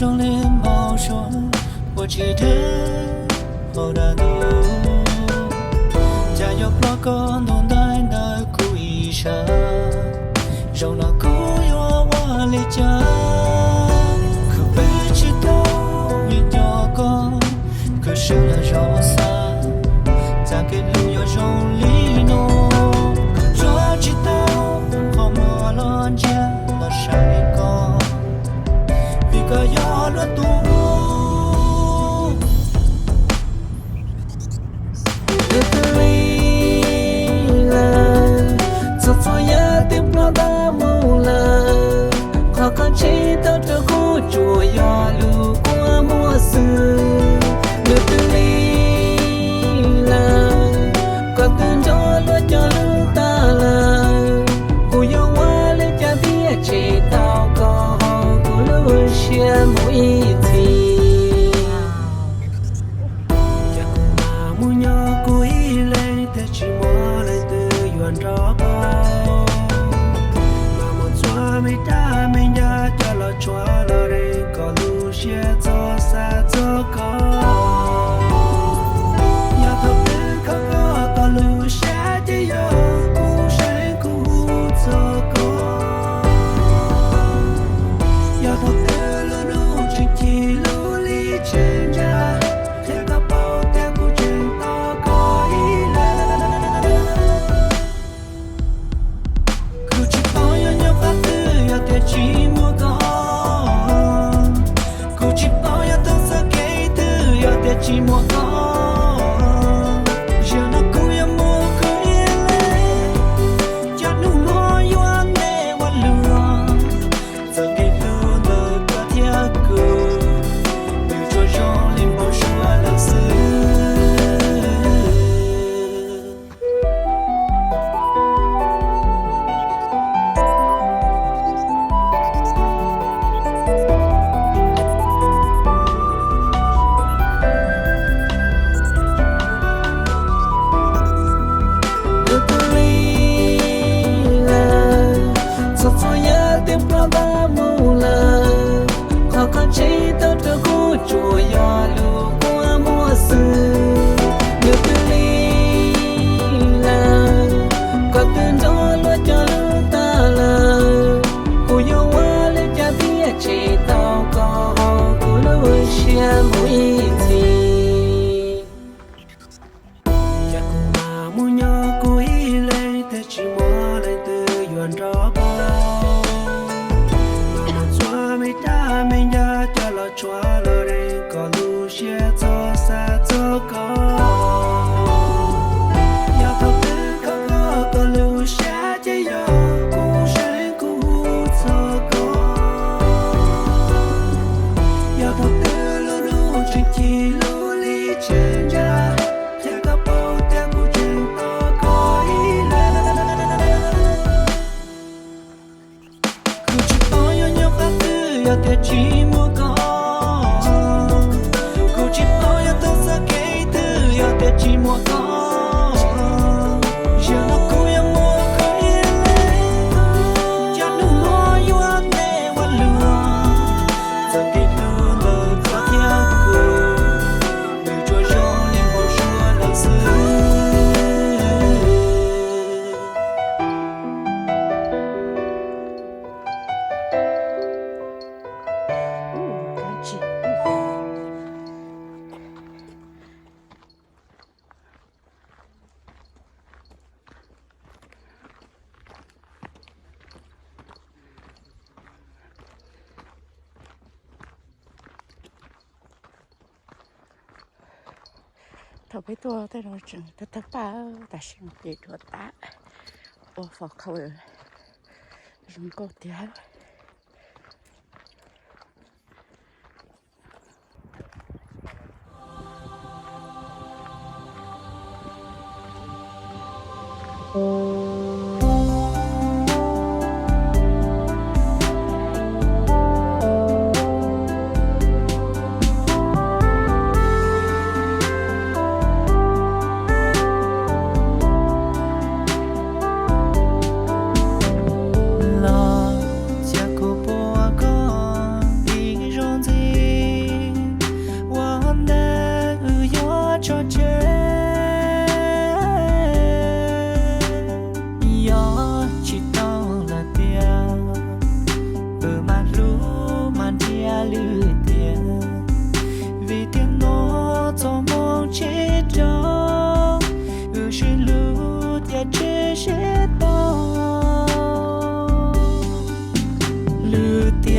中连毛说，我记得后大路，加油不管东南那苦一下，让那苦有我来家，可别知道你掉过，可是那绕散，再给路要用力弄，可抓知道好莫乱接那晒过。个要了多，日子里了，做错也顶不到木了，靠靠起到这苦主要路过莫斯，日子里了，靠跟着路就路大了，不要我来家别知道高。chia mũi thì chắc mà mua nhỏ cuối lên thế chỉ mua lên từ yuan đó bao mà một xóa mấy ta mấy nhà cho lo xóa lo đây có lu chia cho xa cho có nhà thập tự có lu chia chỉ yo cũ sẽ cũ cho có nhà thập tự chỉ mua có giờ nó cứ yêu mua cứ yêu lên cho nó nói yêu anh để qua lừa giờ cái lừa đời có thiệt cười từ cho gió lên bao xua là chùa do lù qua mùa xưa nhiều tư ly là có tên gió lúa cho ta là cô yêu hoa lên cha biết chỉ tao có cô lúa chia mũi thì chắc mà mua nhỏ cuối lên thế chỉ mua lên từ yuan đó bao mà một xóa mấy ta mấy nhà cho lo xóa chia cho xa cho có nhà thập tự có lưu xa chỉ yo cũ sẽ cũ cho có nhà thập tự lưu lưu chuyện chi lưu lý trên nhà theo các bao theo cuộc chuyện to có ý là cứ chỉ bao nhiêu nhau các thứ ya theo chỉ mua có chỉ mua có giờ nó cứ yêu mua cứ yêu lên cho nó nói yêu anh để qua lừa giờ cái lừa đời có thiệt cười từ cho gió lên bao xua là thầu với tôi tới rồi chừng ta ta xin tiền thua ta ô phật khâu dùng câu tiếng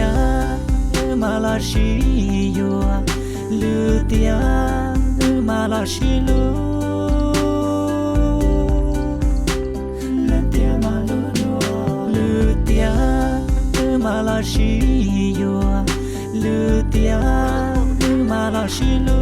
tia malashi yo lu tia malashi lu tia malashi yo lu tia malashi lu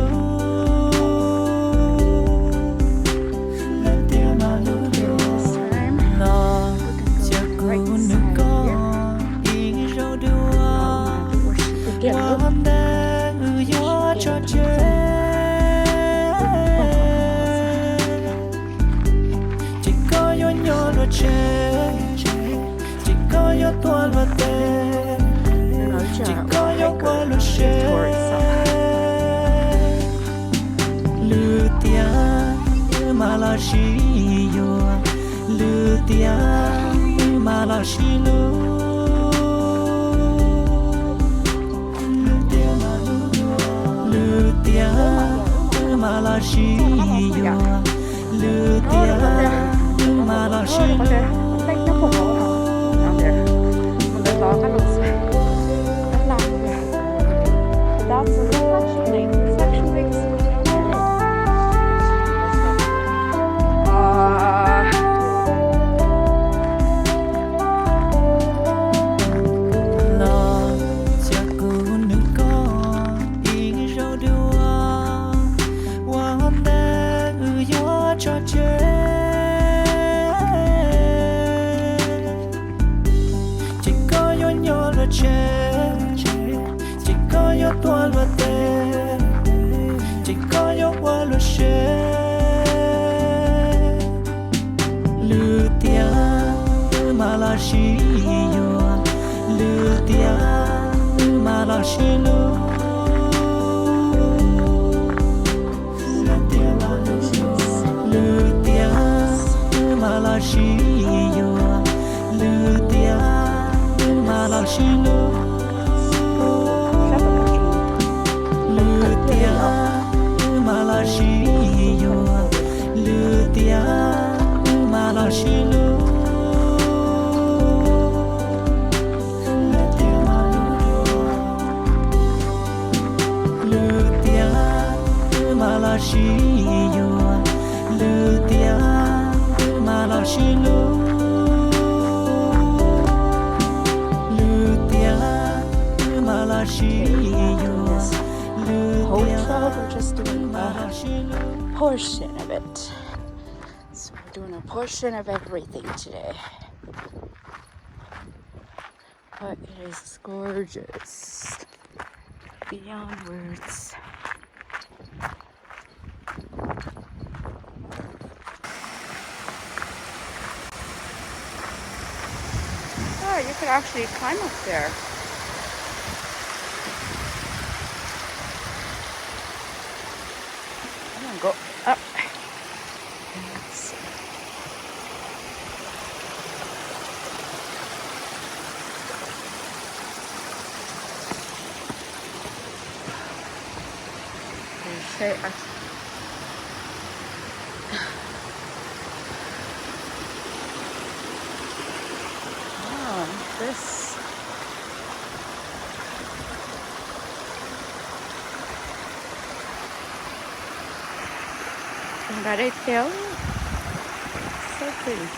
chỉ có yo tua lo te chỉ có yo qua lo she lu tia malashi yo lu tia malashi lu lu tia malashi yo lu tia malashi lu cách nó phục vụ không được mình phải có cái luật nó làm được that's actually lo cha cô nữ có ý rau đua quan đa gió cho chơi chỉ có yo tua lo te chỉ có yo qua lo she lu tia malashi yo lu tia malashi lu lu tia malashi yo lu tia malashi lu malashi yo lu tia malashi lu lu tia malashi yo lu tia malashi lu lu tia malashi yo hotel. We're just doing a portion of it. So we're doing a portion of everything today. But it is gorgeous beyond words. Oh, you could actually climb up there. Go up. Let's see. Oh, this. Got it there. So pretty.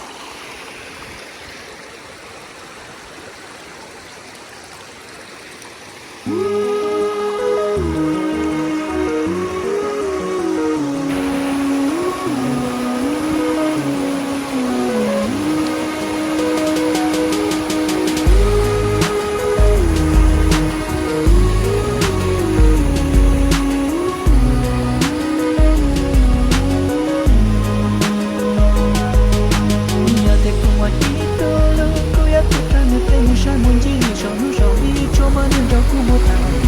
Hãy subscribe cho kênh Ghiền Mì Gõ để không bỏ lỡ những video hấp dẫn.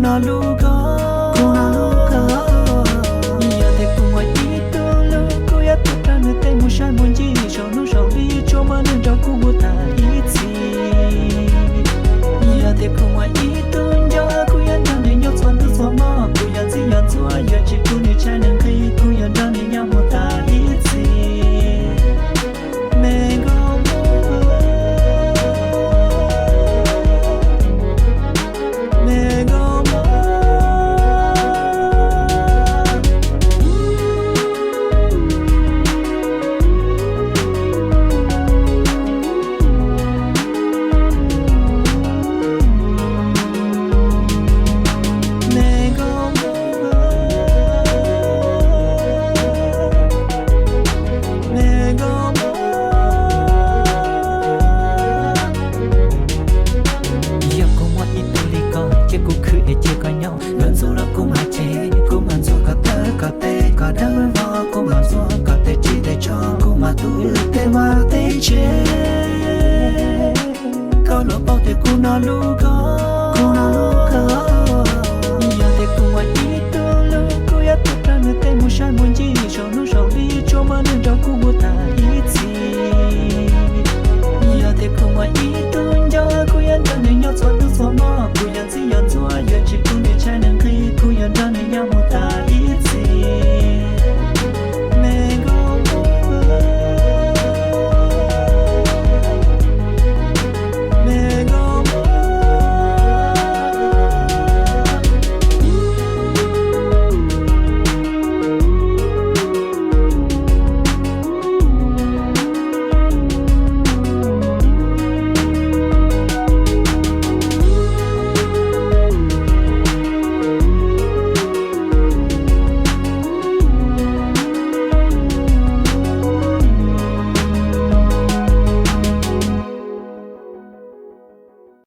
na luka ya te kuma itu lu ku ya tu ta nu te mu sha mun ji sho nu sho li cho ma nu cho ku mu ta itsi ya te kuma itu ja ku ya na ni nyo chuan tu so ma ku ya ji ya chua ya chi ku ni cha nan kai ku ya na ni nya mu ta itsi me go Nó